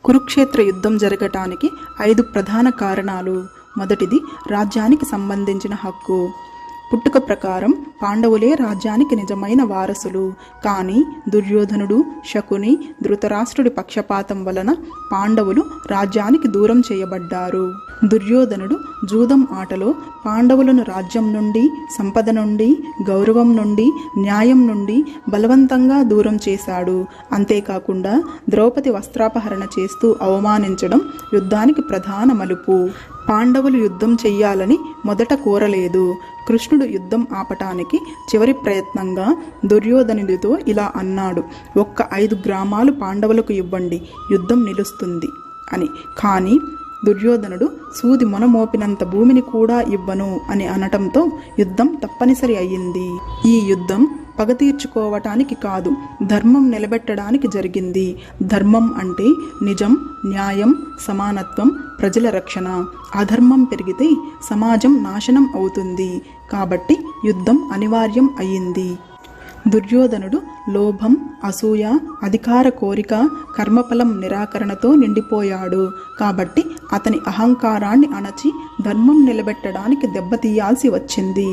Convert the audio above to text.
కురుక్షేత్ర యుద్ధం జరగటానికి 5 ప్రధాన కారణాలు. మొదటిది రాజ్యానికి సంబంధించిన హక్కు. పుట్టుక ప్రకారం పాండవులే రాజ్యానికి నిజమైన వారసులు. కానీ దుర్యోధనుడు, శకుని, ధృతరాష్ట్రుడి పక్షపాతం వలన పాండవులు రాజ్యానికి దూరం చేయబడ్డారు. దుర్యోధనుడు జూదం ఆటలో పాండవులను రాజ్యం నుండి, సంపద నుండి, గౌరవం నుండి, న్యాయం నుండి బలవంతంగా దూరం చేశాడు. అంతేకాకుండా ద్రౌపది వస్త్రాపహరణ చేస్తూ అవమానించడం యుద్ధానికి ప్రధాన మలుపు. పాండవులు యుద్ధం చెయ్యాలని మొదట కోరలేదు. కృష్ణుడు యుద్ధం ఆపటానికి చివరి ప్రయత్నంగా దుర్యోధనుడితో ఇలా అన్నాడు: ఒక్క 5 గ్రామాలు పాండవులకు ఇవ్వండి, యుద్ధం నిలుస్తుంది అని. కానీ దుర్యోధనుడు సూది మొనమోపినంత భూమిని కూడా ఇవ్వను అని అనటంతో యుద్ధం తప్పనిసరి అయ్యింది. ఈ యుద్ధం పగ తీర్చుకోవటానికి కాదు, ధర్మం నిలబెట్టడానికి జరిగింది. ధర్మం అంటే నిజం, న్యాయం, సమానత్వం, ప్రజల రక్షణ. అధర్మం పెరిగితే సమాజం నాశనం అవుతుంది. కాబట్టి యుద్ధం అనివార్యం అయ్యింది. దుర్యోధనుడు లోభం, అసూయ, అధికార కోరిక, కర్మఫలం నిరాకరణతో నిండిపోయాడు. కాబట్టి అతని అహంకారాన్ని అణచి ధర్మం నిలబెట్టడానికి దెబ్బతీయాల్సి వచ్చింది.